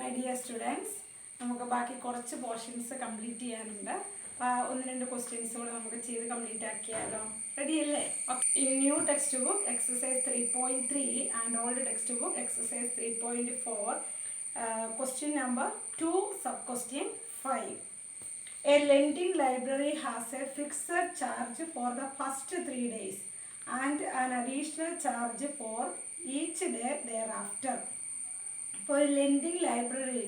My dear students, നമുക്ക് ബാക്കി കുറച്ച് പോർഷൻസ് കംപ്ലീറ്റ് ചെയ്യാനുണ്ട്. ഒന്ന് രണ്ട് ക്വസ്റ്റ്യൻസ് കൂടെ നമുക്ക് ചെയ്ത് കംപ്ലീറ്റ് ആക്കിയാലോ? റെഡി അല്ലേ? In new text book exercise 3.3 and old text book exercise 3.4, question number 2, sub question 5. A lending library has a fixed charge for the first 3 days and an additional charge for each day thereafter. For a lending library,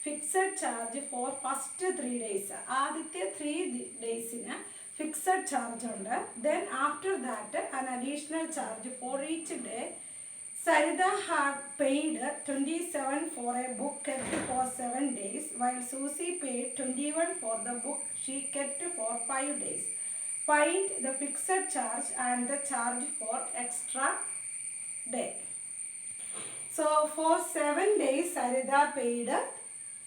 fixed charge for first 3 days. ആദ്യത്തെ 3 days fixed charge ഉണ്ട്. Then after that an additional charge for each day. Sarida had paid 27 for a book kept for 7 days, while Susie paid 21 for the book she kept for 5 days. Find the fixed charge and the charge for extra day. So for 7 days Sarida paid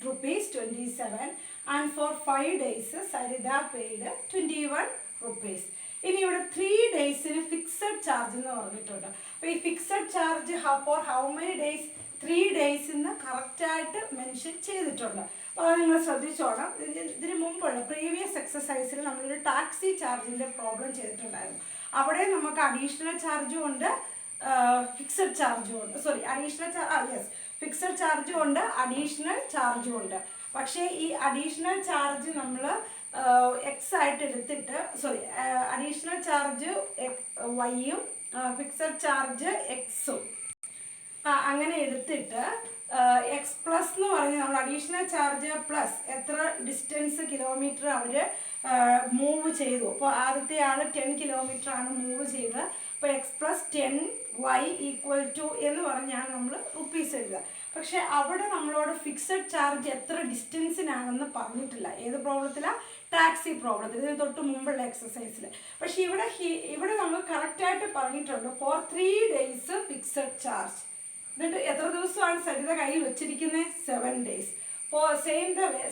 rupees 27 and for 5 days Sarida paid 21 rupees. ഇനി ഇവിടെ 3 ഡേയ്സിന് fixed charge എന്ന് പറഞ്ഞിട്ടുണ്ട്. അപ്പോൾ ഈ fixed charge for how many days? 3 days എന്ന് കറക്റ്റായിട്ട് mention ചെയ്തിട്ടുണ്ട്. അപ്പോൾ അത് നിങ്ങൾ ശ്രദ്ധിച്ചോണം. ഇതിന് മുമ്പുള്ള പ്രീവിയസ് എക്സസൈസിൽ നമ്മളൊരു ടാക്സി ചാർജിൻ്റെ പ്രോബ്ലം ചെയ്തിട്ടുണ്ടായിരുന്നു. അവിടെ നമുക്ക് അഡീഷണൽ ചാർജും ഉണ്ട്, ഫിക്സഡ് ചാർജും ഉണ്ട്. ഫിക്സഡ് ചാർജും ഉണ്ട്, അഡീഷണൽ ചാർജും ഉണ്ട്. പക്ഷേ ഈ അഡീഷണൽ ചാർജ് നമ്മൾ എക്സ് ആയിട്ട് എടുത്തിട്ട് അഡീഷണൽ ചാർജ് വൈയും ഫിക്സഡ് ചാർജ് എക്സും അങ്ങനെ എടുത്തിട്ട് എക്സ് പ്ലസ് എന്ന് പറഞ്ഞ് നമ്മൾ അഡീഷണൽ ചാർജ് പ്ലസ് എത്ര ഡിസ്റ്റൻസ് കിലോമീറ്റർ അവർ മൂവ് ചെയ്തു. അപ്പോൾ ആദ്യത്തെ ആൾ 10 കിലോമീറ്റർ ആണ് മൂവ് ചെയ്തത്. അപ്പോൾ X plus 10y equal to എന്ന് പറഞ്ഞാണ് നമ്മൾ റുപ്പീസ് എഴുതുക. പക്ഷേ അവിടെ നമ്മളോട് ഫിക്സഡ് ചാർജ് എത്ര ഡിസ്റ്റൻസിനാണെന്ന് പറഞ്ഞിട്ടില്ല. ഏത് പ്രോബ്ലത്തിലാണ്? ടാക്സി പ്രോബ്ലത്തിൽ, ഇതിന് തൊട്ട് മുമ്പുള്ള എക്സസൈസിൽ. പക്ഷേ ഇവിടെ നമ്മൾ കറക്റ്റായിട്ട് പറഞ്ഞിട്ടുണ്ട് ഫോർ 3 ഡേയ്സ് ഫിക്സഡ് ചാർജ്. എന്നിട്ട് എത്ര ദിവസമാണ് സരിത കയ്യിൽ വെച്ചിരിക്കുന്നത്? 7 ഡേയ്സ്. അപ്പോൾ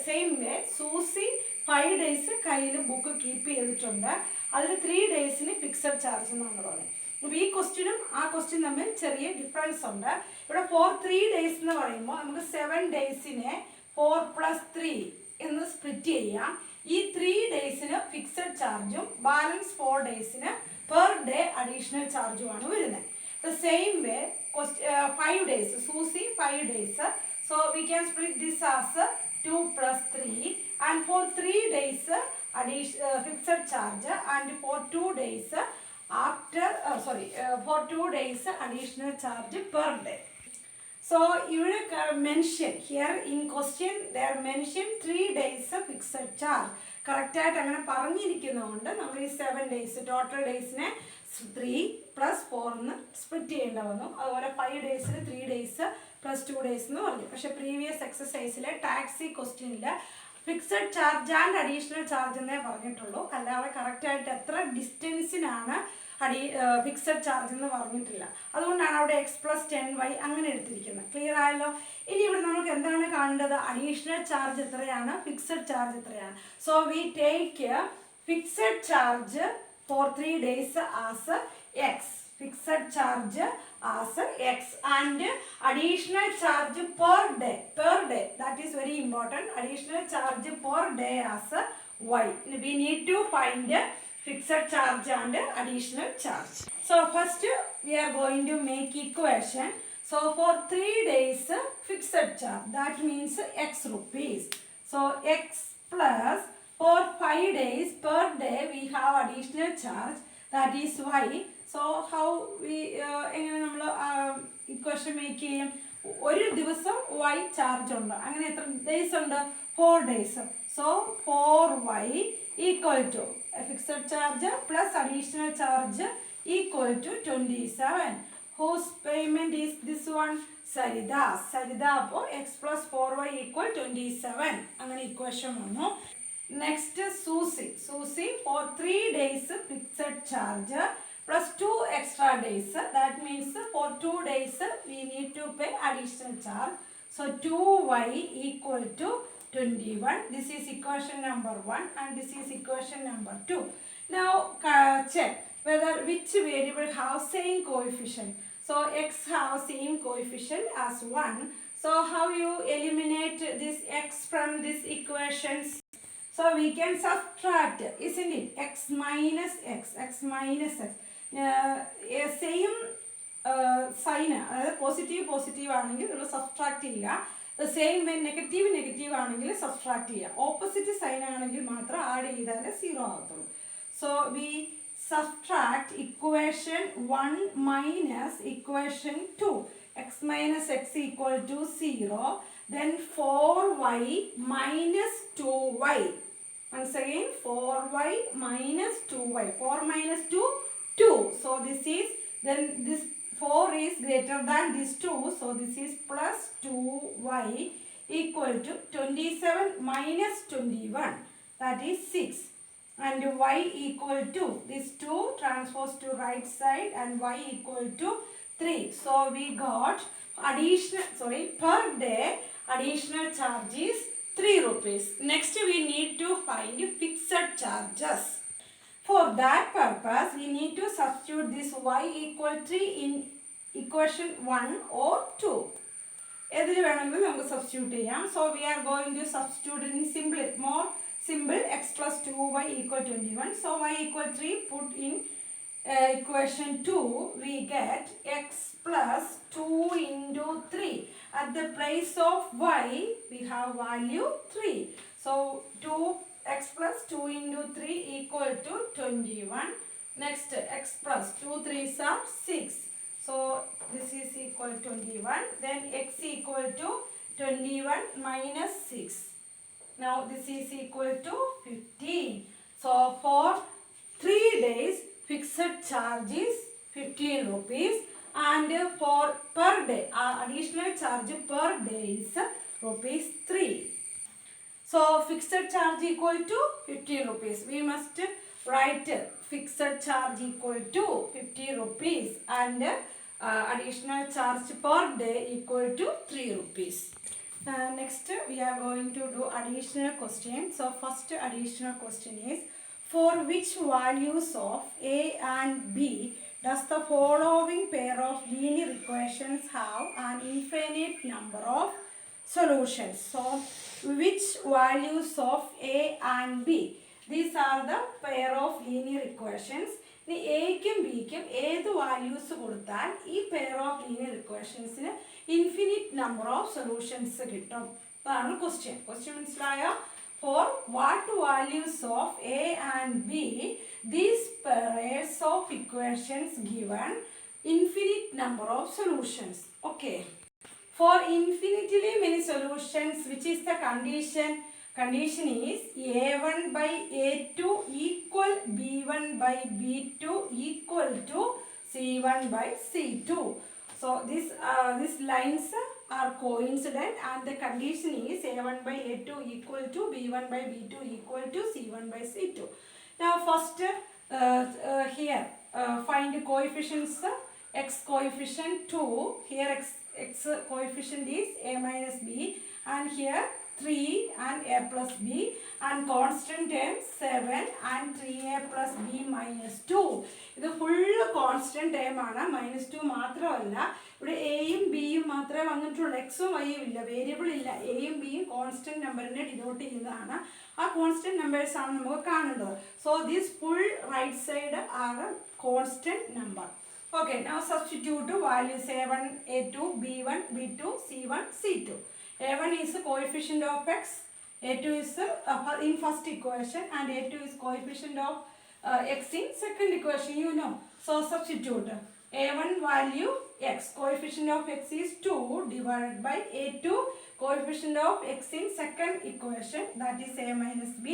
സെയിം വേ സൂസി 5 ഡേയ്സ് കയ്യിൽ ബുക്ക് കീപ്പ് ചെയ്തിട്ടുണ്ട്. അതിൽ 3 ഡേയ്സിന് ഫിക്സഡ് ചാർജ് എന്നാണ് പറയുന്നത്. അപ്പോൾ ഈ ക്വസ്റ്റ്യനും ആ ക്വസ്റ്റ്യൻ തമ്മിൽ ചെറിയ ഡിഫറൻസ് ഉണ്ട്. ഇവിടെ ഫോർ 3 ഡേയ്സ് എന്ന് പറയുമ്പോൾ നമുക്ക് 7 ഡേയ്സിനെ 4 + 3 എന്ന് സ്പ്ലിറ്റ് ചെയ്യാം. ഈ 3 ഡേയ്സിന് ഫിക്സഡ് ചാർജും ബാലൻസ് 4 ഡേയ്സിന് പെർ ഡേ അഡീഷണൽ ചാർജുമാണ് വരുന്നത്. The same way 5 days, Susie 5 days, so we can split this as 2 + 3, and for 3 days fixed charge, and for 2 days for 2 days additional charge per day. So you will mention here in question they are mentioned 3 days fixed charge. Correct ആയിട്ട് അങ്ങനെ പറഞ്ഞിരിക്കുന്നതുകൊണ്ട് നമ്മൾ ഈ 7 days total ഡേയ്സിനെ 3 + 4 എന്ന് split ചെയ്യേണ്ട വന്നു. അതുപോലെ 5 ഡേയ്സിന് 3 days + 2 days എന്ന് പറഞ്ഞു. പക്ഷേ പ്രീവിയസ് എക്സസൈസിലെ ടാക്സി ക്വസ്റ്റ്യനിൽ fixed charge and additional charge എന്നേ പറഞ്ഞിട്ടുള്ളൂ. അല്ലാതെ കറക്റ്റായിട്ട് എത്ര ഡിസ്റ്റൻസിനാണ് ഫിക്സഡ് ചാർജ് എന്ന് പറഞ്ഞിട്ടില്ല. അതുകൊണ്ടാണ് അവിടെ എക്സ് + 10y അങ്ങനെ എടുത്തിരിക്കുന്നത്. ക്ലിയർ ആയല്ലോ? ഇനി ഇവിടെ നമുക്ക് എന്താണ് കാണേണ്ടത്? അഡീഷണൽ ചാർജ് എത്രയാണ്, ഫിക്സഡ് ചാർജ് എത്രയാണ്. So we take fixed charge for 3 days as X, fixed charge as x, and additional charge per day, that is very important, additional charge per day as y. We need to find fixed charge and additional charge. So first we are going to make equation. So for 3 days fixed charge, that means x rupees. So x plus for 5 days per day we have additional charge, that is y. So how we എങ്ങനെ നമ്മൾ equation make ചെയ്യും? ഒരു ദിവസം y charge ഉണ്ട്. അങ്ങനെ എത്ര days ഉണ്ട്? 4 days. So 4y equal to fixed charge plus additional charge equal to 27. Whose payment is this one? Saritha. അപ്പോൾ x + 4y = 27. അങ്ങനെ ഇക്വേഷൻ വന്നു. Next Susie for 3 days fixed charge plus 2 extra days. That means for 2 days we need to pay additional charge. So 2y equal to 21. This is equation number 1 and this is equation number 2. Now check whether which variable have same coefficient. So x have same coefficient as 1. So how you eliminate this x from these equations? So we can subtract, isn't it? X minus x, x minus x. Same sign, positive positive ആണെങ്കിൽ നമ്മൾ subtract ചെയ്യുക. Same negative negative ആണെങ്കിൽ subtract ചെയ്യുക. Opposite sign ആണെങ്കിൽ മാത്രം add ചെയ്താലേ zero ആകത്തുള്ളൂ. So we subtract equation 1 minus equation 2. X minus x equal to 0. Then 4y minus 2y. Once again 4y minus 2y. 4 minus 2, 2. So this is, then this 4 is greater than this 2. So this is plus 2y equal to 27 minus 21. That is 6. And y equal to, this 2 transpose to right side, and y equal to 3. So we got additional, per day additional charge is 3 rupees. Next we need to find fixed charges. For that purpose we need to substitute this y equal 3 in equation 1 or 2. Edhil venangal namukku substitute cheyam. So we are going to substitute in simple x plus 2y equal 21. So y equal 3, put in equation 2, we get x plus 2 into 3. At the place of y, we have value 3. So 2x plus 2 into 3 equal to 21. Next, x plus 2 3s are 6. So this is equal to 21. Then x equal to 21 minus 6. Now this is equal to 15. So for 3 days fixed charge is 15 rupees, and for per day additional charge per day is rupees 3. So fixed charge equal to 15 rupees. We must write fixed charge equal to 50 rupees, and additional charge per day equal to 3 rupees. Next we are going to do additional question. So first additional question is, for which values of a and b does the following pair of linear equations have an infinite number of solutions? So which values of a and b? These are the pair of linear equations. ഇനി എക്കും ബിക്കും ഏത് values കൊടുത്താൽ ഈ pair of linear ഇക്വേഷൻസിന് infinite number of solutions കിട്ടും. അതാണ് question. മനസ്സിലായോ? For what values of a and b these pairs of equations given infinite number of solutions. Okay. For infinitely many solutions, which is the condition? Condition is a1 by a2 equal b1 by b2 equal to c1 by c2. So these lines are coincident, and the condition is a1 by a2 equal to b1 by b2 equal to c1 by c2. Now first here find coefficients. X coefficient 2, here x coefficient is a minus b, and here 3 and a plus b, and constant term 7 and 3a plus b minus 2. ഇത് full constant term ആണ്. -2 മാത്രമല്ല, ഇവിടെ എയും ബിയും മാത്രമേ വന്നിട്ടുള്ളൂ. എക്സും വൈയും ഇല്ല, വേരിയബിൾ ഇല്ല. എയും ബിയും കോൺസ്റ്റന്റ് നമ്പറിനെ ഡിനോട്ട് ചെയ്യുന്നതാണ്. ആ കോൺസ്റ്റന്റ് നമ്പേഴ്സ് ആണ് നമുക്ക് കാണേണ്ടത്. So this full right side are constant number. Okay, now substitute values a1, a2, b1, b2, c1, c2. a1 is the coefficient of x, a2 is in first equation, and a2 is coefficient of x in second equation, you know. So substitute a1 value x, coefficient of x is 2 divided by a2, coefficient of x in second equation, that is a minus b,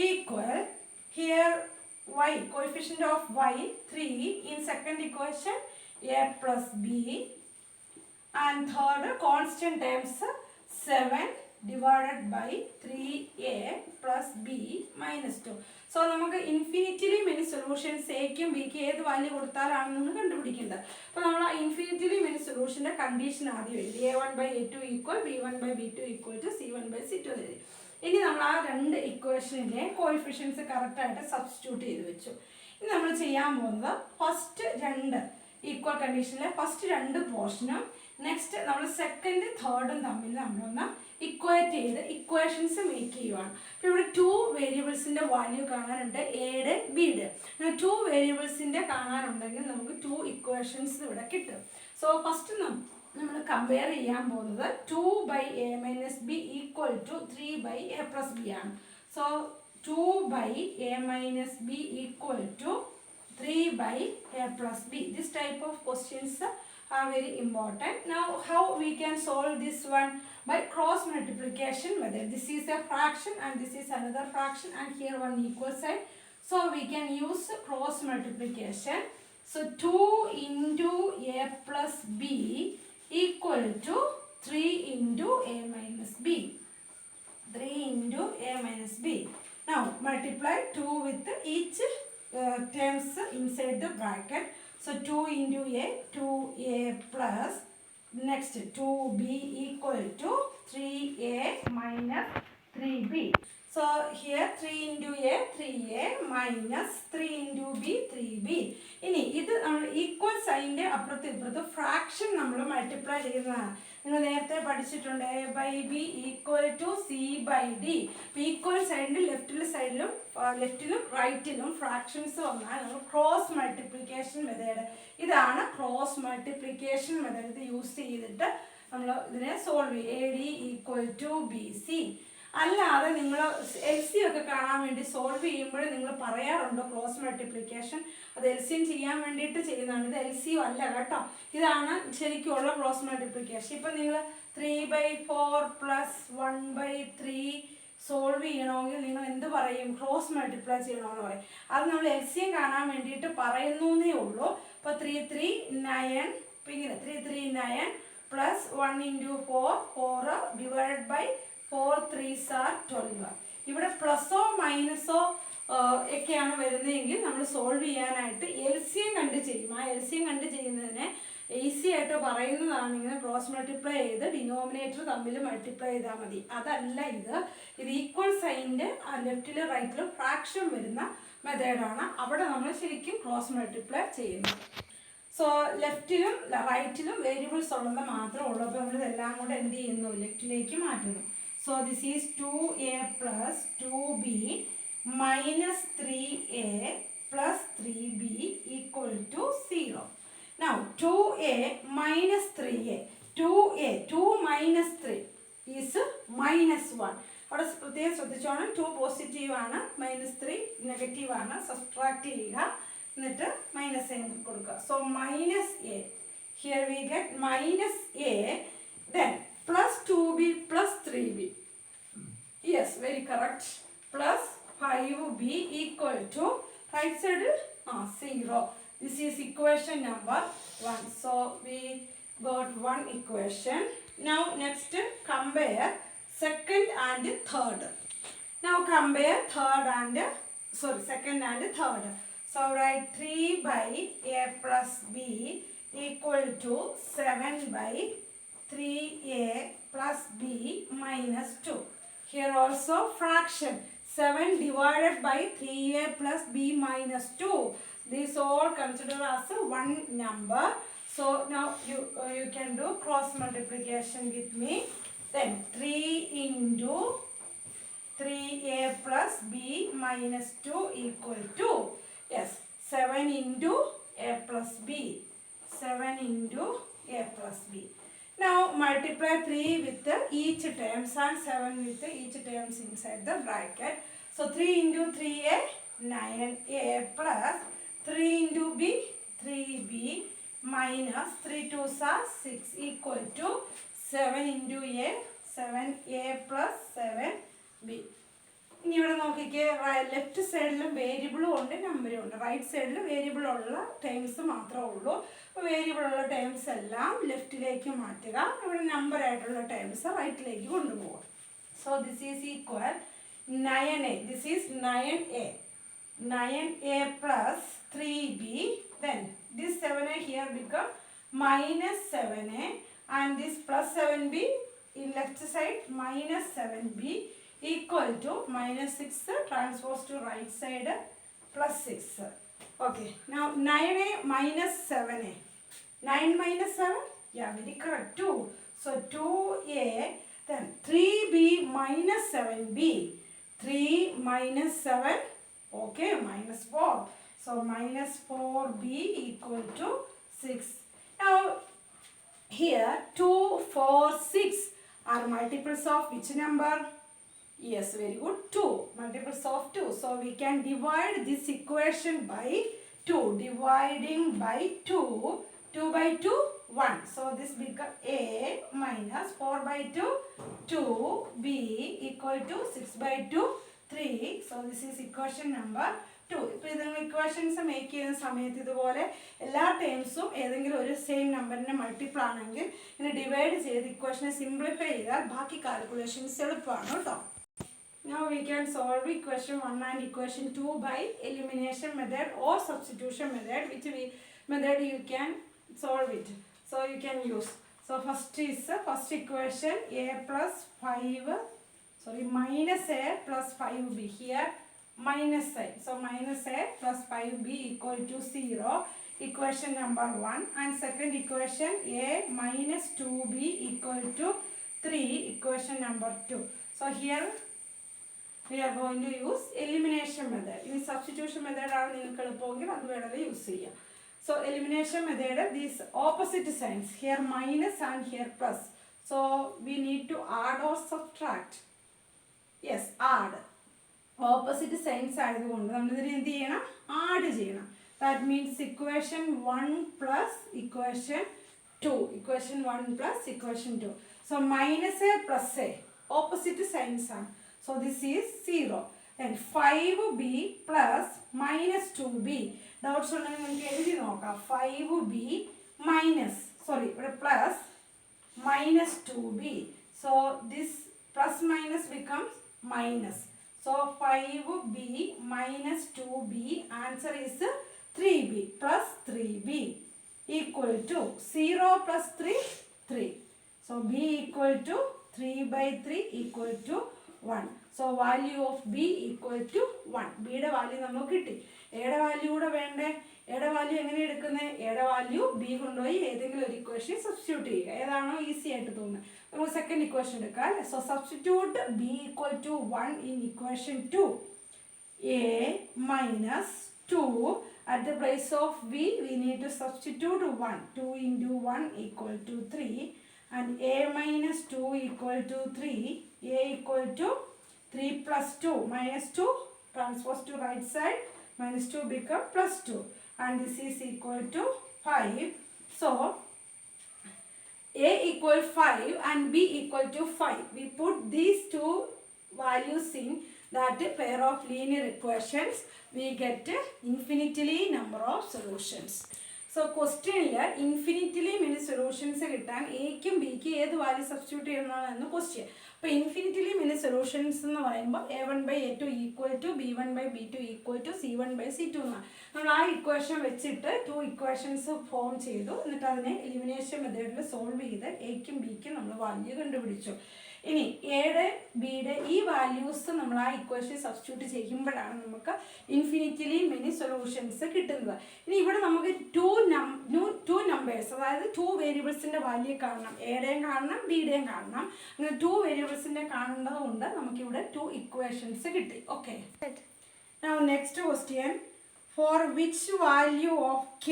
equal here y, coefficient of y 3 in second equation, a plus b, and third constant terms 7 divided by 3a plus b minus 2. So നമുക്ക് infinitely many solutions എക്കും ബിക്കും ഏത് value കൊടുത്താലാണ് നമ്മൾ കണ്ടുപിടിക്കേണ്ടത്. അപ്പോൾ നമ്മൾ ആ infinitely many സൊല്യൂഷൻ്റെ condition ആദ്യം എഴുതി. a1 by a2 equal b1 by b2 equal to c1 by c2 എഴുതി. ഇനി നമ്മൾ ആ രണ്ട് ഇക്വേഷനിലെ കോഎഫിഷ്യൻസ് കറക്റ്റായിട്ട് സബ്സ്റ്റിറ്റ്യൂട്ട് ചെയ്ത് വെച്ചു. ഇനി നമ്മൾ ചെയ്യാൻ പോകുന്നത് ഫസ്റ്റ് രണ്ട് ഈക്വൽ കണ്ടീഷനിലെ ഫസ്റ്റ് രണ്ട് പോർഷനും നെക്സ്റ്റ് നമ്മൾ സെക്കൻഡ് തേർഡും തമ്മിൽ നമ്മളൊന്ന് ഇക്വേറ്റ് ചെയ്ത് ഇക്വേഷൻസ് മേക്ക് ചെയ്യുവാണ്. അപ്പോൾ ഇവിടെ 2 വേരിയബിൾസിൻ്റെ വാല്യൂ കാണാനുണ്ട്, എയുടെ ബിയുടെ. അങ്ങനെ 2 വേരിയബിൾസിൻ്റെ കാണാനുണ്ടെങ്കിൽ നമുക്ക് 2 ഇക്വേഷൻസ് ഇവിടെ കിട്ടും. സോ ഫസ്റ്റ് നമ്മൾ കമ്പയർ ചെയ്യാൻ പോകുന്നത് 2/a-b ഈക്വൽ ടു 3/a+b ആണ്. So 2/a-b equal to 3/a+b. This type of questions are very important. Now how we can solve this one? By cross multiplication method. This is a fraction and this is another fraction and here one equal sign. So we can use cross multiplication. So 2 into a plus b equal to 3 into a minus b. 3 into a minus b. Now multiply 2 with each terms inside the bracket. So 2 into a, 2a plus, next 2b equal to 3a minus 3b. So here 3 into a, 3a minus 3 into b, 3b. ഇനി ഇത് നമ്മൾ equal സൈൻ്റെ അപ്പുറത്ത് ഇപ്പുറത്ത് fraction നമ്മൾ multiply ചെയ്യുന്നതാണ്. നിങ്ങൾ നേരത്തെ പഠിച്ചിട്ടുണ്ട് a/b equal to c/d. Equal സൈഡിൻ്റെ ലെഫ്റ്റിലും റൈറ്റിലും ഫ്രാക്ഷൻസ് വന്നാൽ നമ്മൾ ക്രോസ് മൾട്ടിപ്ലിക്കേഷൻ മെത്തേഡ്, ഇതാണ് ക്രോസ് മൾട്ടിപ്ലിക്കേഷൻ മെത്തേഡ്. ഇത് യൂസ് ചെയ്തിട്ട് നമ്മൾ ഇതിനെ സോൾവ് ചെയ്യും. AD equal to BC. അല്ലാതെ നിങ്ങൾ LC ഒക്കെ കാണാൻ വേണ്ടി സോൾവ് ചെയ്യുമ്പോൾ നിങ്ങൾ പറയാറുണ്ടോ ക്രോസ് മൾട്ടിപ്ലിക്കേഷൻ? അത് LCM ചെയ്യാൻ വേണ്ടിയിട്ട് ചെയ്യുന്നതാണ്. ഇത് LCM അല്ല കേട്ടോ, ഇതാണ് ശരിക്കുള്ള ക്രോസ് മൾട്ടിപ്ലിക്കേഷൻ. ഇപ്പം നിങ്ങൾ 3/4 പ്ലസ് 1/3 സോൾവ് ചെയ്യണമെങ്കിൽ നിങ്ങൾ എന്ത് പറയും? ക്രോസ് മൾട്ടിപ്ലൈ ചെയ്യണമെന്ന് പറയും. അത് നമ്മൾ LCM കാണാൻ വേണ്ടിയിട്ട് പറയുന്നേ ഉള്ളൂ. ഇപ്പോൾ 3 3 9, ഇപ്പം ഇങ്ങനെ 3 3 9 plus 1 into 4 4 divide by 4 3s are 12. ഇവിടെ പ്ലസോ മൈനസോ ഒക്കെയാണ് വരുന്നതെങ്കിൽ നമ്മൾ സോൾവ് ചെയ്യാനായിട്ട് LCM കണ്ട് ചെയ്യും. ആ LCM കണ്ട് ചെയ്യുന്നതിനെ ഈസി ആയിട്ട് പറയുന്നതാണ് ഇങ്ങനെ ക്രോസ് മൾട്ടിപ്ലൈ ചെയ്ത് ഡിനോമിനേറ്റർ തമ്മിൽ മൾട്ടിപ്ലൈ ചെയ്താൽ മതി. അതല്ല ഇത് ഈക്വൽ സൈൻ്റെ ലെഫ്റ്റിലും റൈറ്റിലും ഫ്രാക്ഷൻ വരുന്ന മെത്തേഡാണ്. അവിടെ നമ്മൾ ശരിക്കും ക്രോസ് മൾട്ടിപ്ലൈ ചെയ്യുന്നത്. സോ ലെഫ്റ്റിലും റൈറ്റിലും വേരിയബിൾസ് ഉള്ളത് മാത്രമേ ഉള്ളൂ. അപ്പോൾ നമ്മളിതെല്ലാം കൂടെ എന്ത് ചെയ്യുന്നു? ലെഫ്റ്റിലേക്ക് മാറ്റുന്നു. So this is 2a plus 2b minus 3a plus 3b equal to 0. Now 2a minus 3a. 2 minus 3 is minus 1. അവിടെ പ്രത്യേകം ശ്രദ്ധിച്ചോണം, 2 പോസിറ്റീവ് ആണ്, -3 നെഗറ്റീവ് ആണ്. സബ്ട്രാക്ട് ചെയ്യുക, എന്നിട്ട് മൈനസ് സൈൻ കൊടുക്കുക. So minus A, here we get minus A, then plus 2b plus 3b. Yes, very correct. Plus 5b equal to right side 0. This is equation number 1. So we got one equation. Now next compare second and third. Now compare second and third. So write 3/a plus b equal to 7/3a plus b minus 2. Here also fraction 7 divided by 3a plus b minus 2. These all considered as one number. So now you can do cross multiplication with me. Then 3 into 3a plus b minus 2 equal to, yes, 7 into a plus b. 7 into a plus b. Now multiply 3 with each terms and 7 with each terms inside the bracket. So 3 into 3a, 9a plus 3 into b, 3b minus 3 2s are 6 equal to 7 into a, 7a plus 7b. ഇനി ഇവിടെ നോക്കിക്കേ, left സൈഡിലും വേരിയബിളും ഉണ്ട് നമ്പറും ഉണ്ട്. Right സൈഡിൽ വേരിയബിളുള്ള terms മാത്രമേ ഉള്ളൂ. അപ്പോൾ വേരിയബിളുള്ള ടേംസ് എല്ലാം ലെഫ്റ്റിലേക്ക് മാറ്റുക, ഇവിടെ നമ്പർ ആയിട്ടുള്ള ടേംസ് റൈറ്റിലേക്ക് കൊണ്ടുപോകുക. So this is equal 9a. This is 9a. 9a plus 3b. Then this 7a here become minus 7a and this plus 7b in left side minus 7b equal to minus 6 transpose to right side plus 6. Okay, now 9a minus 7a. 9 minus 7, Yeah, very correct. 2. So 2a, then 3b minus 7b. 3 minus 7, okay, minus 4. So minus 4b equal to 6. Now here 2, 4, 6 are multiples of which number? Yes, very good. 2. Multiples of 2. So we can divide this equation by 2. Dividing by 2. 2 by 2, 1. So this becomes a minus 4 by 2, 2. B equal to 6 by 2, 3. So this is equation number 2. ഇപ്പോൾ നിങ്ങൾ equations make ചെയ്യുന്ന സമയത്ത് ഇതുപോലെ എല്ലാ ടേംസും ഏതെങ്കിലും ഒരു same നമ്പറിൻ്റെ multiple ആണെങ്കിൽ ഇങ്ങനെ ഡിവൈഡ് ചെയ്ത് ഇക്വേഷനെ സിംപ്ലിഫൈ ചെയ്താൽ ബാക്കി കാൽക്കുലേഷൻസ് എളുപ്പമാണ് കേട്ടോ. Now we can solve equation 1 and equation 2 by elimination method or substitution method, which method you can solve it. So you can use. So first is first equation a plus 5, sorry, minus a plus 5b. Here minus sign. So minus a plus 5b equal to 0. Equation number 1. And second equation a minus 2b equal to 3. Equation number 2. So here we are going to use elimination method. In substitution method are നിങ്ങൾക്ക് എളുപ്പമെങ്കിൽ അത് വേണമെങ്കിൽ use ചെയ്യാം. So elimination method, these opposite signs, here minus and here plus. So we need to add or subtract. Yes, add. Opposite signs ആയതുകൊണ്ട് നമ്മൾ ഇതിനെ എന്ത് ചെയ്യണം? Add ചെയ്യണം. That means equation 1 plus equation 2. Equation 1 plus equation 2. So minus a plus a. Opposite signs are. So this is 0. Then 5b plus minus 2b. Doubts ഉണ്ടെങ്കിൽ നമുക്ക് എഴുതി നോക്കാം. 5b minus, sorry, plus minus 2b. So this plus minus becomes minus. So 5b minus 2b, answer is 3b plus 3b equal to 0 plus 3, 3. So b equal to 3 by 3 equal to 1. So value of b equal to 1. b യുടെ value നമുക്ക് കിട്ടി. എയുടെ value കൂടെ വേണ്ടേ? എയുടെ value എങ്ങനെ എടുക്കുന്നത്? എയുടെ വാല്യൂ b കൊണ്ടുപോയി ഏതെങ്കിലും ഒരു ഇക്വേഷൻ സബ്സ്റ്റിറ്റ്യൂട്ട് ചെയ്യുക. ഏതാണോ ഈസി ആയിട്ട് തോന്നുന്നത്. നമുക്ക് സെക്കൻഡ് ഇക്വേഷൻ എടുക്കാം. So substitute b equal to 1 in equation 2. a minus 2 at the place of b we need to substitute 1. 2 into 1 equal to 3. And a minus 2 equal to 3. A equal to 3 plus 2 minus 2 transpose to right side, minus 2 become plus 2, and this is equal to 5. So a equal 5 and b equal to 5. We put these two values in that pair of linear equations. We get infinitely number of solutions. So question infinitely many solutions കിട്ടാൻ എക്കും ബിക്കും ഏത് value substitute ചെയ്യണമെന്നാണ് question. അപ്പോൾ infinitely many solutions എന്ന് പറയുമ്പോൾ a1/a2 equal to b1/b2 equal to c1/c2 എന്നാണ്. നമ്മൾ ആ equation വെച്ചിട്ട് 2 ഇക്വേഷൻസ് ഫോം ചെയ്തു. എന്നിട്ട് അതിനെ എലിമിനേഷൻ മെത്തേഡിൽ സോൾവ് ചെയ്ത് എക്കും ബിക്കും നമ്മൾ വാല്യൂ കണ്ടുപിടിച്ചു. ഇനി എയുടെ ബിയുടെ ഈ വാല്യൂസ് നമ്മൾ ആ ഇക്വേഷൻ സബ്സ്റ്റിറ്റ്യൂട്ട് ചെയ്യുമ്പോഴാണ് നമുക്ക് ഇൻഫിനിറ്റിലി മെനി സൊല്യൂഷൻസ് കിട്ടുന്നത്. ഇനി ഇവിടെ നമുക്ക് ടു നമ്പേഴ്സ്, അതായത് 2 വേരിയബിൾസിൻ്റെ വാല്യൂ കാണണം. എയുടെയും കാണണം, ബിയുടെയും കാണണം. അങ്ങനെ 2 വേരിയബിൾസിൻ്റെ കാണേണ്ടത് കൊണ്ട് നമുക്കിവിടെ 2 ഇക്വേഷൻസ് കിട്ടി. Okay. Now next question. For which value of k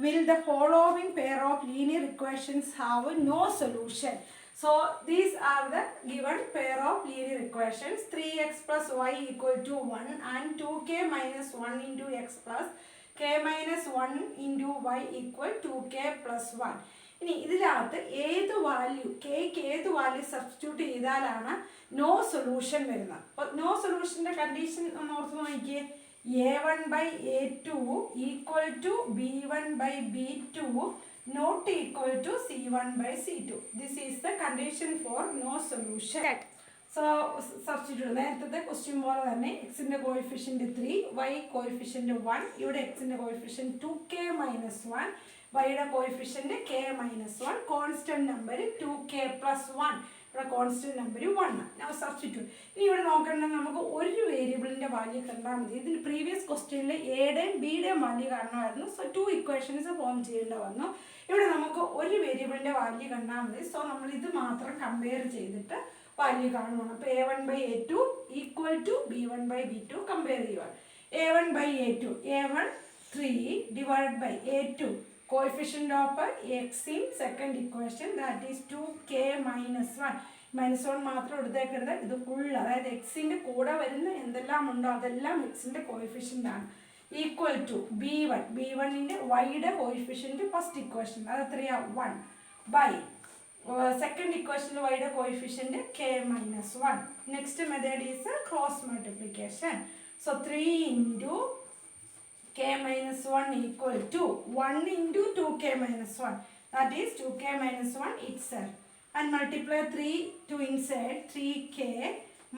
will the following pair of linear equations have no solution? So these are the given pair of linear equations. 3x plus y equal to 1 and 2k minus 1 into x plus k minus 1 into y equal to 2k plus 1. ഇനി ഇതിനകത്ത് ഏത് value കെക്ക് ഏത് value substitute ചെയ്താലാണ് no solution വരുന്നത്. അപ്പോൾ no സൊല്യൂഷൻ്റെ condition ഒന്ന് ഓർത്ത് നോക്കിയേ. a1/a2 equal to b1/b2 not equal to c1/c2. This is the condition for no solution. So substitute നേരത്തെ ക്വസ്റ്റ്യൻ പോലെ തന്നെ എക്സിൻ്റെ കോഎഫിഷ്യൻറ്റ് 3, y കോഎഫിഷ്യൻറ്റ് 1, ഇവിടെ എക്സിൻ്റെ കോഎഫിഷ്യൻറ്റ് 2k minus 1, വൈയുടെ coefficient k minus 1, constant number 2k plus 1. ഇവിടെ constant number 1. Now substitute. ഇനി ഇവിടെ നോക്കേണ്ടത് നമുക്ക് ഒരു വേരിയബിളിൻ്റെ വാല്യൂ കണ്ടാൽ മതി. ഇതിൽ പ്രീവിയസ് ക്വസ്റ്റ്യനിൽ എയുടെയും ബിയുടെയും വാല്യൂ കാണണമായിരുന്നു. സോ 2 ഇക്വേഷൻസ് ഫോം ചെയ്യേണ്ടി വന്നു. ഇവിടെ നമുക്ക് ഒരു വേരിയബിളിൻ്റെ വാല്യൂ കണ്ടാൽ മതി. സോ നമ്മൾ ഇത് മാത്രം കമ്പയർ ചെയ്തിട്ട് വാല്യൂ കാണുവാണ്. അപ്പോൾ a1/a2 equal to b1/b2 compare ചെയ്യുക. a1/a2 a1 3 divide by a2 coefficient of x in second equation, that is 2k minus 1. -1 മാത്രം എടുത്തേക്കരുത്, ഇത് ഫുൾ, അതായത് എക്സിൻ്റെ കൂടെ വരുന്ന എന്തെല്ലാം ഉണ്ടോ അതെല്ലാം എക്സിൻ്റെ കോയിഫിഷ്യൻ്റ് ആണ്. ഈക്വൽ ടു b1ൻ്റെ വൈയുടെ കോയിഫിഷ്യൻ്റ് ഫസ്റ്റ് ഇക്വേഷൻ അത് എത്രയാ 1 ബൈ സെക്കൻഡ് ഇക്വേഷനിൽ വൈയുടെ coefficient k minus 1. Next method is cross multiplication. So 3 into k minus 1 equal to 1 into 2k minus 1, that is 2k minus 1 itself, and multiply 3 to inside 3k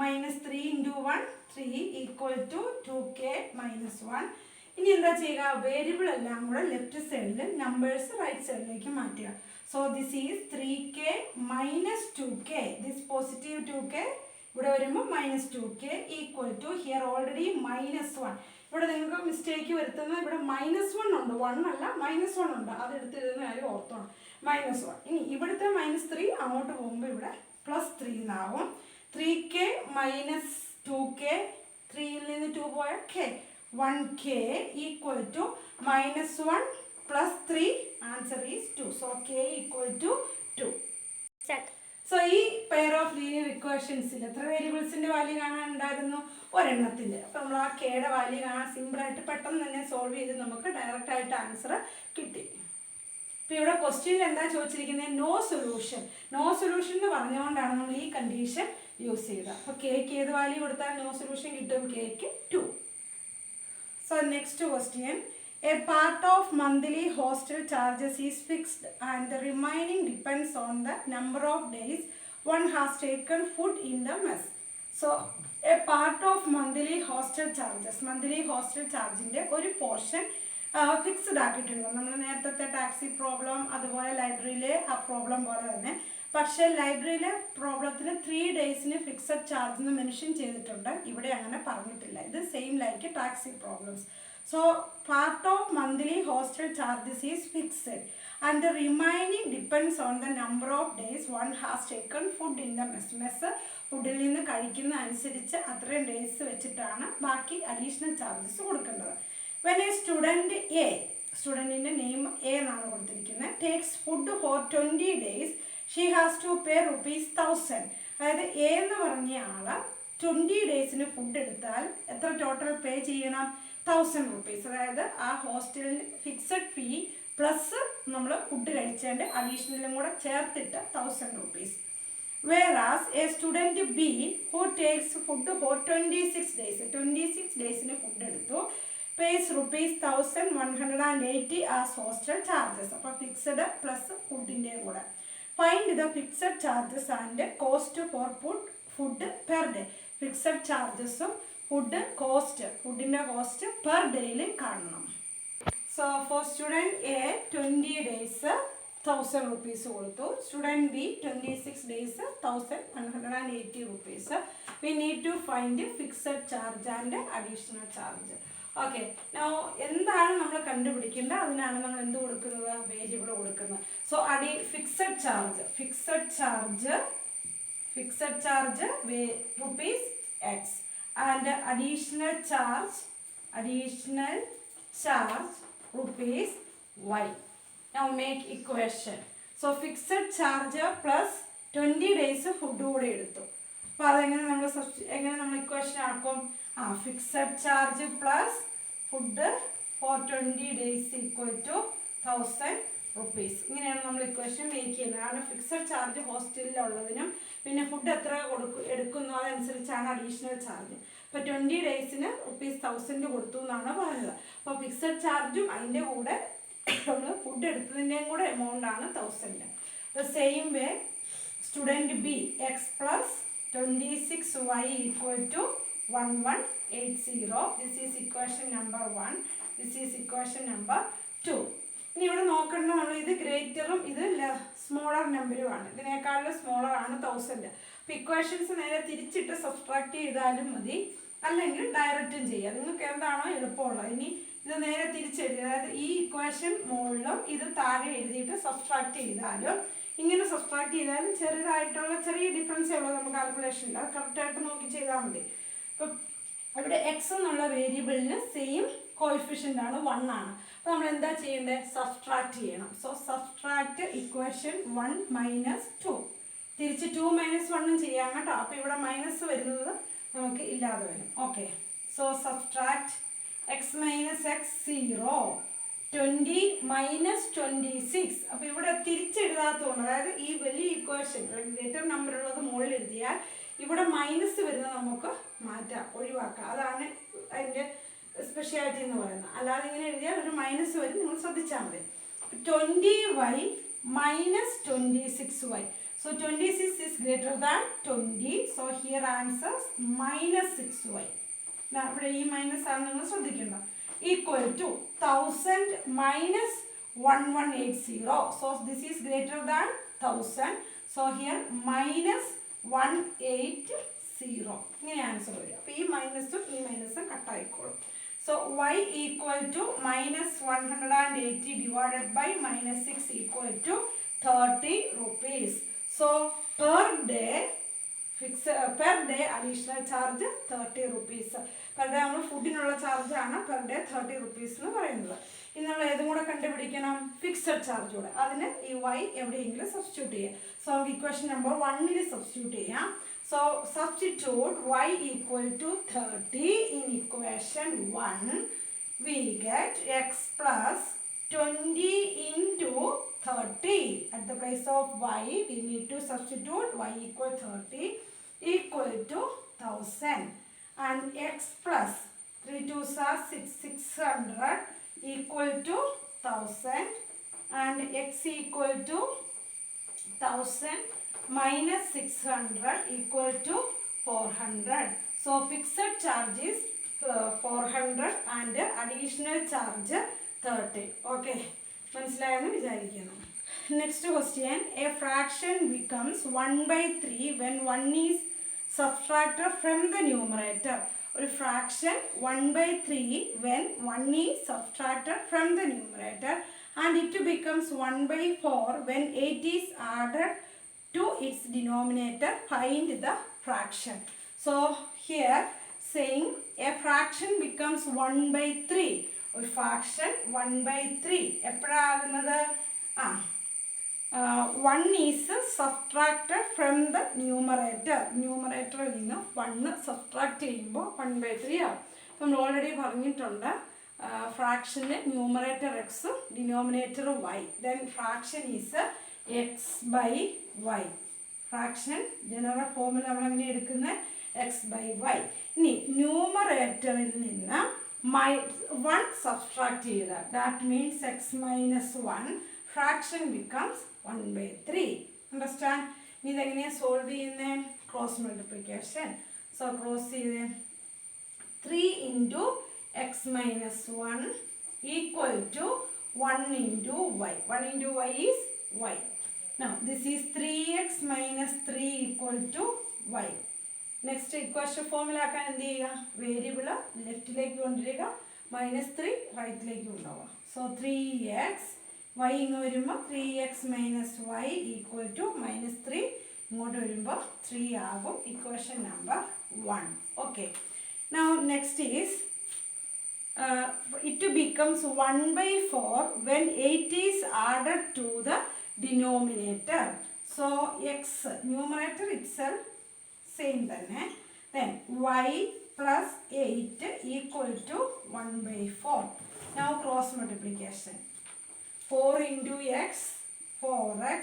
minus 3 into 1 3 equal to 2k minus 1. ഇനി എന്താ ചെയ്യുക, variable എല്ലാം കൂടെ left സൈഡിൽ numbers right സൈഡിലേക്ക് മാറ്റുക. So this is 3k minus 2k, this positive 2k ഇവിടെ വരുമ്പോൾ -2k equal to here already -1. ഇവിടെ നിങ്ങൾക്ക് മിസ്റ്റേക്ക് വരുത്തുന്നത് ഇവിടെ -1 ഉണ്ട്, 1 അല്ല -1 ഉണ്ട്, അത് എടുത്തിരുന്ന കാര്യം ഓർത്തോണം. -1. ഇനി ഇവിടുത്തെ -3 അങ്ങോട്ട് പോകുമ്പോൾ ഇവിടെ +3 എന്നാവും. 3k minus 2k, 3യിൽ നിന്ന് 2 പോയ k, 1k equal to -1 + 3, answer is 2. So k equal to 2. So ഈ പെയർ ഓഫ് ലീനിയർ ഇക്വേഷൻസിൽ എത്ര വേരിയബിൾസിൻ്റെ വാല്യൂ കാണാനുണ്ടായിരുന്നു? ഒരെണ്ണത്തിൻ്റെ. അപ്പോൾ നമ്മൾ ആ കെയുടെ വാല്യൂ കാണാൻ സിമ്പിളായിട്ട് പെട്ടെന്ന് തന്നെ സോൾവ് ചെയ്ത് നമുക്ക് ഡയറക്റ്റ് ആയിട്ട് ആൻസർ കിട്ടി. ഇപ്പോൾ ഇവിടെ ക്വസ്റ്റ്യനിൽ എന്താ ചോദിച്ചിരിക്കുന്നത്? No solution. നോ സൊല്യൂഷൻ എന്ന് പറഞ്ഞുകൊണ്ടാണ് നമ്മൾ ഈ കണ്ടീഷൻ യൂസ് ചെയ്തത്. അപ്പോൾ കെക്ക് ഏത് വാല്യൂ കൊടുത്താൽ നോ സൊല്യൂഷൻ കിട്ടും? കെക്ക് 2. So next question. A part of monthly hostel charges is fixed and the remaining depends on the number of days one has taken food in the mess. So, a part of monthly hostel charges, monthly hostel charge-ന്റെ ഒരു portion fixed ആക്കിയിട്ടുണ്ട്. നമ്മൾ നേരത്തെ taxi problem അതുപോലെ ലൈബ്രറിയിലെ ആ problem പോലെ തന്നെ. പക്ഷേ ലൈബ്രറിയിലെ പ്രോബ്ലത്തിന് 3 ഡേയ്സിന് fixed charge എന്ന് മെൻഷൻ ചെയ്തിട്ടുണ്ട്, ഇവിടെ അങ്ങനെ പറഞ്ഞിട്ടില്ല. ഇത് same like taxi problems. So part of monthly hostel charges is fixed and the remaining depends on the number of days one has taken food in the mess. Mess ഫുഡിൽ നിന്ന് കഴിക്കുന്ന അനുസരിച്ച് അത്രയും ഡേയ്സ് വെച്ചിട്ടാണ് ബാക്കി അഡീഷണൽ ചാർജസ് കൊടുക്കേണ്ടത്. When a student A, സ്റ്റുഡൻറ്റിൻ്റെ name A എന്നാണ് കൊടുത്തിരിക്കുന്നത്, takes food for 20 days, she has to pay ₹1000. അതായത് A എന്ന് പറഞ്ഞ ആൾ 20 ഡേയ്സിന് ഫുഡ് എടുത്താൽ എത്ര ടോട്ടൽ പേ ചെയ്യണം? 1000 rupees. അതായത് ആ ഹോസ്റ്റലിന് ഫിക്സഡ് ഫീ പ്ലസ് നമ്മൾ ഫുഡ് കഴിച്ചതിൻ്റെ അഡീഷണലും കൂടെ ചേർത്തിട്ട് 1000 rupees. Whereas a student B who takes food for 26 days, 26 ഡേയ്സിന് food എടുത്തു, pays ₹1180 as hostel charges. അപ്പോൾ ഫിക്സഡ് പ്ലസ് ഫുഡിൻ്റെയും കൂടെ. Find the fixed charges and cost for food per day. Fixed ചാർജസും food cost, ഫുഡിൻ്റെ cost per ഡേയിൽ കാണണം. So for student A 20 days 1000 rupees കൊടുത്തു. Student B 26 days 1180 rupees. We need to find fixed charge and additional charge. Okay, now എന്താണ് നമ്മൾ കണ്ടുപിടിക്കേണ്ടത്? അതിനാണ് നമ്മൾ എന്ത് കൊടുക്കുന്നത്? വേരിയബിൾ കൊടുക്കുന്നത്. So fixed charge ₹x and additional charge ₹y. Now make equation. So fixed charge plus 20 days food കൂടെ എടുത്തു. അപ്പോൾ അതെങ്ങനെ നമ്മൾ ഇക്വേഷൻ ആക്കും? Fixed charge plus food for 20 days equal to 1000 rupees. ഇങ്ങനെയാണ് നമ്മൾ ഇക്വേഷൻ മേക്ക് ചെയ്യുന്നത്. കാരണം ഫിക്സഡ് ചാർജ് ഹോസ്റ്റലിലുള്ളതിനും പിന്നെ ഫുഡ് എത്ര എടുക്കുന്നു അതനുസരിച്ചാണ് അഡീഷണൽ ചാർജ്. ഇപ്പോൾ 20 ഡേയ്സിന് ₹1000 കൊടുത്തു എന്നാണ് പറഞ്ഞത്. അപ്പോൾ ഫിക്സഡ് ചാർജും അതിൻ്റെ കൂടെ നമ്മൾ ഫുഡ് എടുത്തതിൻ്റെയും കൂടെ എമൗണ്ട് ആണ് 1000. The same way student B X plus 26y equal to 1180. This is equation number 1. This is equation number 2. ഇനി ഇവിടെ നോക്കേണ്ടത് നമ്മൾ ഇത് ഗ്രേറ്ററും ഇത് സ്മോളർ നമ്പറുമാണ്, ഇതിനേക്കാളും സ്മോളർ ആണ് 1000. അപ്പോൾ ഇക്വേഷൻസ് നേരെ തിരിച്ചിട്ട് സബ്സ്ട്രാക്ട് ചെയ്താലും മതി, അല്ലെങ്കിൽ ഡയറക്റ്റും ചെയ്യാം, നിങ്ങൾക്ക് എന്താണോ എളുപ്പമുള്ളത്. ഇനി ഇത് നേരെ തിരിച്ചെഴുതി, അതായത് ഈ ഇക്വേഷൻ മുകളിലും ഇത് താഴെ എഴുതിയിട്ട് സബ്സ്ട്രാക്ട് ചെയ്താലും, ഇങ്ങനെ സബ്സ്ട്രാക്ട് ചെയ്താലും ചെറിയതായിട്ടുള്ള ചെറിയ ഡിഫറൻസേ ഉള്ളൂ നമുക്ക് കാൽക്കുലേഷനിൽ, അത് കറക്റ്റായിട്ട് നോക്കി ചെയ്താൽ മതി. ഇപ്പം ഇവിടെ എക്സ് എന്നുള്ള വേരിയബിളിന് സെയിം കോഎഫിഷ്യൻ്റ് ആണ് 1 ആണ്. അപ്പോൾ നമ്മൾ എന്താ ചെയ്യേണ്ടത്? സബ്സ്ട്രാക്ട് ചെയ്യണം. So subtract equation 1 - 2. തിരിച്ച് 2 - 1 ചെയ്യാം കേട്ടോ. അപ്പോൾ ഇവിടെ മൈനസ് വരുന്നത് നമുക്ക് ഇല്ലാതെ വരും. Okay, so subtract X minus X 0, 20 - 26. അപ്പോൾ ഇവിടെ തിരിച്ചെഴുതാത്തതുകൊണ്ട്, അതായത് ഈ വലിയ ഇക്വേഷൻ ഗ്രേറ്റർ നമ്പർ ഉള്ളത് മുകളിൽ എഴുതിയാൽ ഇവിടെ മൈനസ് വരുന്നത് നമുക്ക് മാറ്റാം, ഒഴിവാക്കാം. അതാണ് അതിൻ്റെ സ്പെഷ്യാലിറ്റി എന്ന് പറയുന്നത്. അല്ലാതെ ഇങ്ങനെ എഴുതിയാൽ ഒരു മൈനസ് വരും, നിങ്ങൾ ശ്രദ്ധിച്ചാൽ മതി. 20y - 26y. So 26 is greater than 20. So here answers -6y. ഇവിടെ ഈ മൈനസ് ആണ് നിങ്ങൾ ശ്രദ്ധിക്കേണ്ടത്. Equal to 1000 - 1180. So this is greater than 1000. So here -180. ഇങ്ങനെ ആൻസർ വരും. അപ്പോൾ ഈ മൈനസും ഈ മൈനസും കട്ടായിക്കോളും. So y equal to -180 divided by -6 equal to 30 rupees. So per day additional charge 30 rupees. Per day നമ്മൾ ഫുഡിനുള്ള ചാർജാണ് പെർ ഡേ 30 rupees എന്ന് പറയുന്നത്. ഇനി നമ്മൾ ഏതും കൂടെ കണ്ടുപിടിക്കണം? ഫിക്സഡ് ചാർജ് കൂടെ. അതിന് ഈ y എവിടെയെങ്കിലും സബ്സ്റ്റിറ്റ്യൂട്ട് ചെയ്യാം. സോ നമുക്ക് ഇക്വേഷൻ നമ്പർ 1 സബ്സ്റ്റിറ്റ്യൂട്ട് ചെയ്യാം. So substitute y equal to 30 in equation 1. We get x plus 20 into 30. At the place of y, we need to substitute y equal 30 equal to 1000. And x plus 3 2s are 600 equal to 1000. And x equal to 1000 minus 600 equal to 400. So fixed charge is 400 and additional charge 30. Okay, മനസ്സിലായെന്ന് വിചാരിക്കുന്നു. Next question. A fraction becomes 1/3 when 1 is subtracted from the numerator. ഒരു fraction 1/3 when 1 is subtracted from the numerator, and it becomes 1/4 when 8 is added to its denominator. Find the fraction. So here saying a fraction becomes 1/3. ഒരു fraction 1/3 എപ്പോഴാകുന്നത്? 1 is subtracted from the numerator. ന്യൂമറേറ്ററിൽ നിന്ന് 1 subtract ചെയ്യുമ്പോൾ 1/3 ആവും. നമ്മൾ already പറഞ്ഞിട്ടുണ്ട് ഫ്രാക്ഷന് numerator x, denominator y. Then fraction is x/y. Fraction general ഫോമിൽ നമ്മൾ എങ്ങനെ എടുക്കുന്നത്? x/y. ഇനി ന്യൂമറേറ്ററിൽ നിന്ന് 1 സബ്ട്രാക്ട് ചെയ്താൽ, that means x - 1, fraction becomes 1/3. Understand? ഇനി ഇതെങ്ങനെയാണ് സോൾവ് ചെയ്യുന്നത്? Cross multiplication. സോ ക്രോസ് ചെയ്ത് 3 into x - 1 equal to 1 into y. 1 into y is y. Now this is 3x - 3 equal to y. Next equation formula ആക്കാൻ എന്ത് ചെയ്യുക? Variable ലെഫ്റ്റിലേക്ക് കൊണ്ടുവരിക, -3 റൈറ്റിലേക്ക് കൊണ്ടുപോവുക. സോ 3x, y ഇങ്ങ് വരുമ്പോൾ 3x - y equal to -3, ഇങ്ങോട്ട് വരുമ്പോൾ 3 ആകും. Equation number 1. Okay, now next is it becomes 1/4 when 8 is added to the denominator. So x numerator itself same തന്നെ. Then y plus 8 equal to 1/4. Now cross multiplication. 4 into x, 4x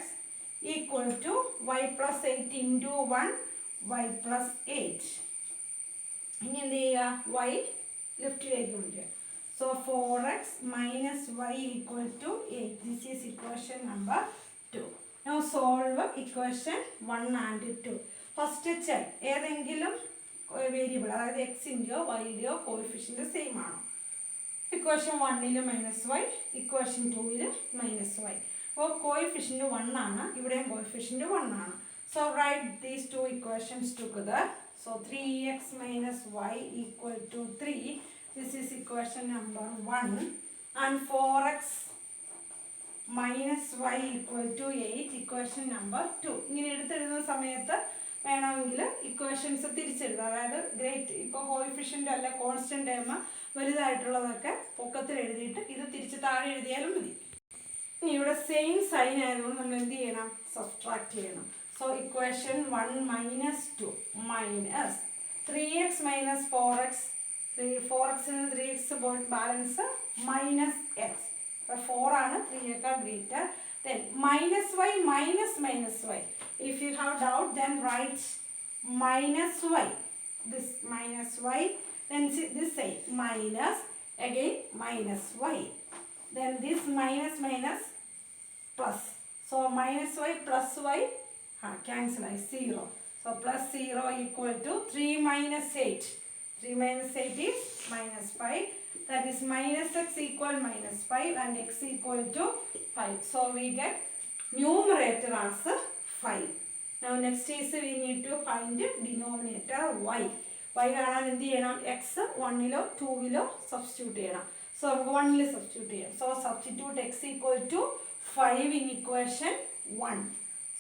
equal to y plus 8 into 1, y plus 8. ഇനി എന്ത് ചെയ്യുക? y ലെഫ്റ്റിലേക്ക് കൊണ്ടുവരിക. So 4x minus y equal to 8. This is equation number 2. Now solve equation 1 and 2. First check ഏതെങ്കിലും variable, അതായത് എക്സിൻ്റെയോ വൈയുടെയോ coefficient same ആണോ? Equation 1 minus Y, equation 2 minus Y. അപ്പോൾ കോയിഫിഷ്യൻറ്റ് 1 ആണ്, ഇവിടെയും കോയിഫിഷ്യൻറ്റ് 1 ആണ്. So write these two equations together. So 3x minus y equal to 3. This is equation number 1. And 4x minus y equal to 8, equation number 2. ഇങ്ങനെ എടുത്തെഴുതുന്ന സമയത്ത് വേണമെങ്കിൽ equations തിരിച്ചെഴുതാം. അതായത് great ഇപ്പോൾ coefficient അല്ല കോൺസ്റ്റൻ്റ് ടേം വലുതായിട്ടുള്ളതൊക്കെ പൊക്കത്തിൽ എഴുതിയിട്ട് ഇത് തിരിച്ച് താഴെ എഴുതിയാലും മതി. ഇനി ഇവിടെ സെയിം സൈൻ ആയതുകൊണ്ട് നമ്മൾ എന്ത് ചെയ്യണം? സബ്ട്രാക്ട് ചെയ്യണം. So equation 1 minus 2 minus 3x minus 4x, 4xൽ നിന്ന് 3x പോയിട്ട് ബാലൻസ് മൈനസ് എക്സ്. അപ്പോൾ 4 ആണ് 3യേക്കാൾ greater. Then minus y minus minus y. If you have doubt, then write minus y. This minus y. Then this side minus, again minus y. Then this minus minus plus. So minus y plus y cancel I 0. So plus 0 equal to 3 minus 8. 3 minus 8 is minus 5. That is minus x equal minus 5 and x equal to 5. So we get numerator as 5. Now next is we need to find denominator y. Y കാണാൻ എന്ത് ചെയ്യണം? x 1ലോ 2ലോ substitute ചെയ്യണം. So നമുക്ക് 1ൽ substitute ചെയ്യാം. So substitute x equal to 5 in equation 1.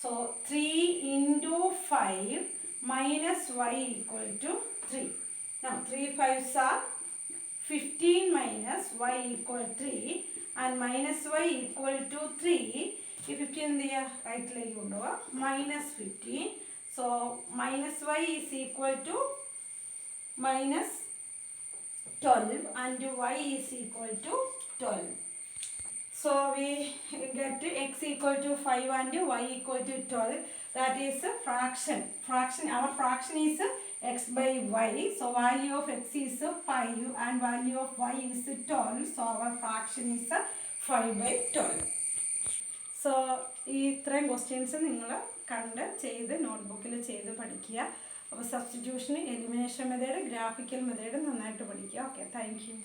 So 3 into 5 minus y equal to 3. Now 3 5s are 15 minus y equal 3 and minus y equal to 3. ഈ 15 എന്ത് ചെയ്യുക? റൈറ്റിലേക്ക് കൊണ്ടുപോവുക. Minus 15. So minus y is equal to minus 12 and y is equal to 12. So we get x equal to 5 and y equal to 12. That is a fraction. Our fraction is x by y. So value of x is 5 and value of y is 12. So our fraction is 5 by 12. So ഈ ഇത്രയും questions നിങ്ങൾ കണ്ട് ചെയ്ത് നോട്ട്ബുക്കിൽ ചെയ്ത് പഠിക്കുക. അപ്പോൾ substitution, elimination method, graphical method നന്നായിട്ട് പഠിക്കുക. Okay, thank you.